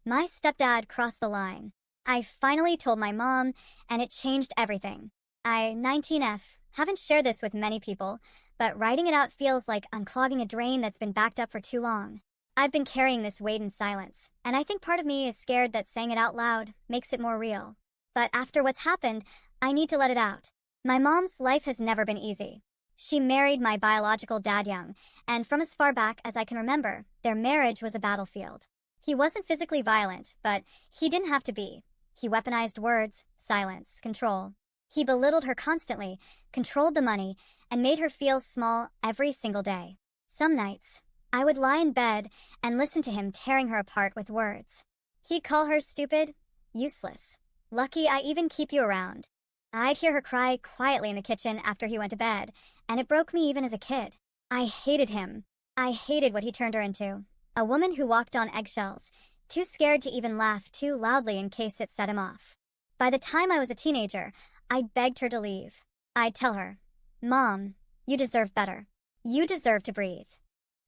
My stepdad crossed the line. I finally told my mom, and it changed everything. 19F, haven't shared this with many people, but writing it out feels like unclogging a drain that's been backed up for too long. I've been carrying this weight in silence, and I think part of me is scared that saying it out loud makes it more real. But after what's happened, I need to let it out. My mom's life has never been easy. She married my biological dad young, and from as far back as I can remember, their marriage was a battlefield. He wasn't physically violent, but he didn't have to be. He weaponized words, silence, control. He belittled her constantly, controlled the money, and made her feel small every single day. Some nights, I would lie in bed and listen to him tearing her apart with words. He'd call her stupid, useless, lucky I even keep you around. I'd hear her cry quietly in the kitchen after he went to bed, and it broke me even as a kid. I hated him. I hated what he turned her into. A woman who walked on eggshells, too scared to even laugh too loudly in case it set him off. By the time I was a teenager, I begged her to leave. I'd tell her, "Mom, you deserve better. You deserve to breathe."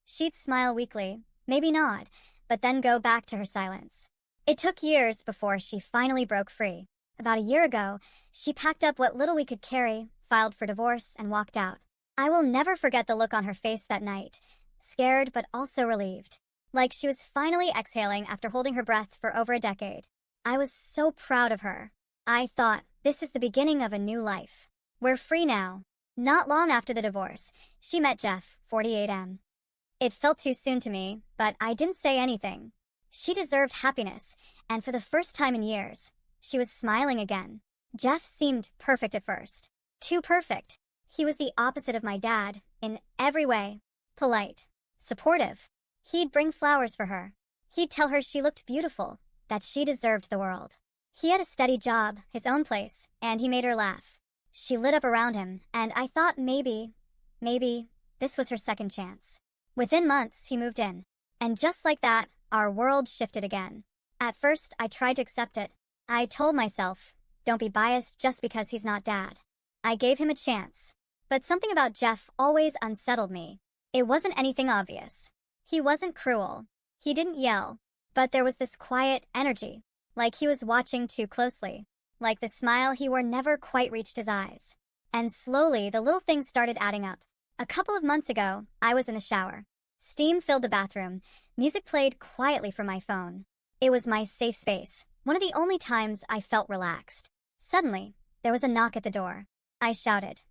She'd smile weakly, maybe nod, but then go back to her silence. It took years before she finally broke free. About a year ago, she packed up what little we could carry, filed for divorce, and walked out. I will never forget the look on her face that night, scared but also relieved. Like she was finally exhaling after holding her breath for over a decade. I was so proud of her. I thought, this is the beginning of a new life. We're free now. Not long after the divorce, she met Jeff, 48M. It felt too soon to me, but I didn't say anything. She deserved happiness, and for the first time in years, she was smiling again. Jeff seemed perfect at first. Too perfect. He was the opposite of my dad, in every way. Polite. Supportive. He'd bring flowers for her. He'd tell her she looked beautiful, that she deserved the world. He had a steady job, his own place, and he made her laugh. She lit up around him, and I thought maybe, this was her second chance. Within months, he moved in. And just like that, our world shifted again. At first, I tried to accept it. I told myself, don't be biased just because he's not dad. I gave him a chance. But something about Jeff always unsettled me. It wasn't anything obvious. He wasn't cruel. He didn't yell. But there was this quiet energy, like he was watching too closely. Like the smile he wore never quite reached his eyes. And slowly, the little things started adding up. A couple of months ago, I was in the shower. Steam filled the bathroom. Music played quietly from my phone. It was my safe space, one of the only times I felt relaxed. Suddenly, there was a knock at the door. I shouted,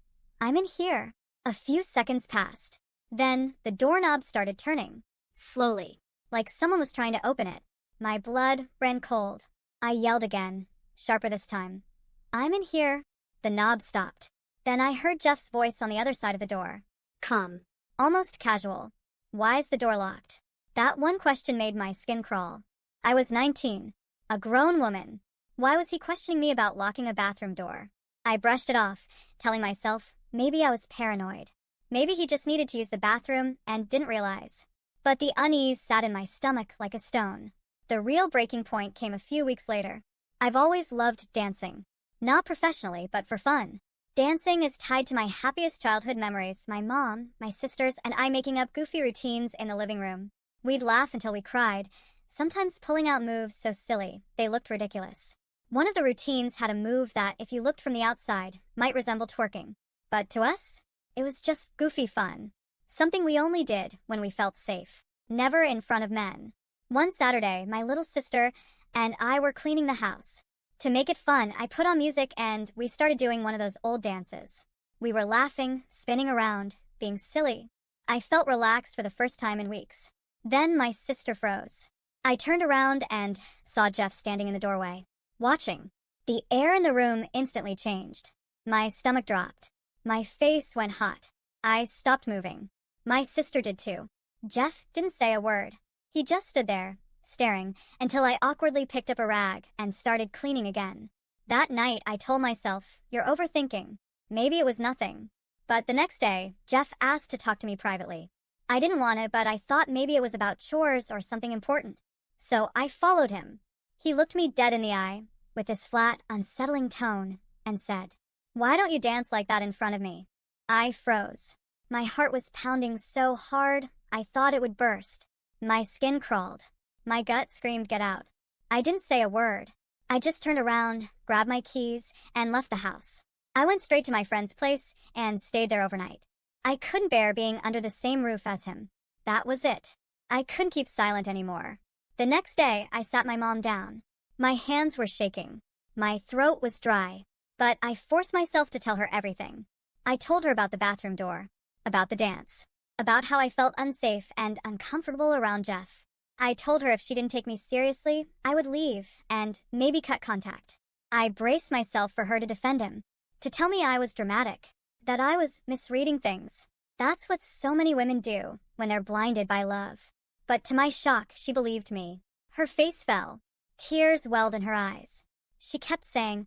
"I'm in here." A few seconds passed. Then, the doorknob started turning. Slowly, like someone was trying to open it. My blood ran cold. I yelled again, sharper this time. "I'm in here." The knob stopped. Then I heard Jeff's voice on the other side of the door. "Come." Almost casual. "Why is the door locked?" That one question made my skin crawl. I was 19, a grown woman. Why was he questioning me about locking a bathroom door? I brushed it off, telling myself maybe I was paranoid. Maybe he just needed to use the bathroom and didn't realize. But the unease sat in my stomach like a stone. The real breaking point came a few weeks later. I've always loved dancing. Not professionally, but for fun. Dancing is tied to my happiest childhood memories, my mom, my sisters, and I making up goofy routines in the living room. We'd laugh until we cried, sometimes pulling out moves so silly they looked ridiculous. One of the routines had a move that, if you looked from the outside, might resemble twerking. But to us, it was just goofy fun. Something we only did when we felt safe. Never in front of men. One Saturday, my little sister and I were cleaning the house. To make it fun, I put on music and we started doing one of those old dances. We were laughing, spinning around, being silly. I felt relaxed for the first time in weeks. Then my sister froze. I turned around and saw Jeff standing in the doorway, watching. The air in the room instantly changed. My stomach dropped. My face went hot. I stopped moving. My sister did too. Jeff didn't say a word. He just stood there, staring, until I awkwardly picked up a rag and started cleaning again. That night, I told myself, "You're overthinking." Maybe it was nothing. But the next day, Jeff asked to talk to me privately. I didn't want it, but I thought maybe it was about chores or something important. So I followed him. He looked me dead in the eye, with his flat, unsettling tone, and said, "Why don't you dance like that in front of me?" I froze. My heart was pounding so hard, I thought it would burst. My skin crawled. My gut screamed, "Get out." I didn't say a word. I just turned around, grabbed my keys, and left the house. I went straight to my friend's place and stayed there overnight. I couldn't bear being under the same roof as him. That was it. I couldn't keep silent anymore. The next day, I sat my mom down. My hands were shaking. My throat was dry. But I forced myself to tell her everything. I told her about the bathroom door, about the dance, about how I felt unsafe and uncomfortable around Jeff. I told her if she didn't take me seriously, I would leave and maybe cut contact. I braced myself for her to defend him, to tell me I was dramatic, that I was misreading things. That's what so many women do when they're blinded by love. But to my shock, she believed me. Her face fell. Tears welled in her eyes. She kept saying,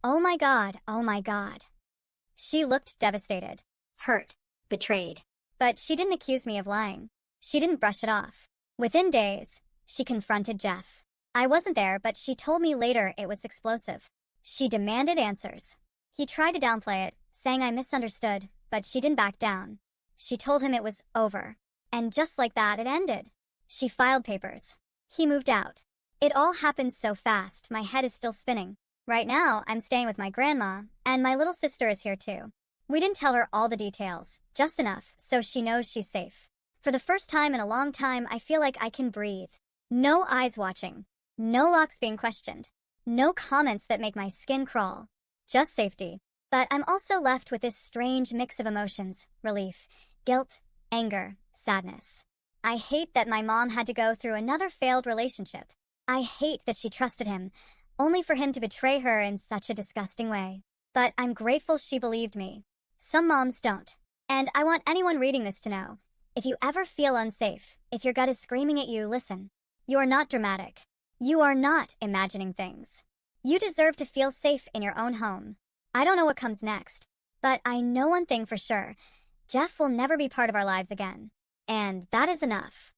"Oh my God, oh my God." She looked devastated, hurt, betrayed. But she didn't accuse me of lying. She didn't brush it off. Within days, she confronted Jeff. I wasn't there, but she told me later it was explosive. She demanded answers. He tried to downplay it, saying I misunderstood, but she didn't back down. She told him it was over. And just like that, it ended. She filed papers. He moved out. It all happened so fast, my head is still spinning. Right now, I'm staying with my grandma, and my little sister is here too. We didn't tell her all the details, just enough, so she knows she's safe. For the first time in a long time, I feel like I can breathe. No eyes watching. No locks being questioned. No comments that make my skin crawl. Just safety. But I'm also left with this strange mix of emotions: relief, guilt, anger, sadness. I hate that my mom had to go through another failed relationship. I hate that she trusted him, only for him to betray her in such a disgusting way. But I'm grateful she believed me. Some moms don't. And I want anyone reading this to know, if you ever feel unsafe, if your gut is screaming at you, listen. You are not dramatic. You are not imagining things. You deserve to feel safe in your own home. I don't know what comes next, but I know one thing for sure. Jeff will never be part of our lives again. And that is enough.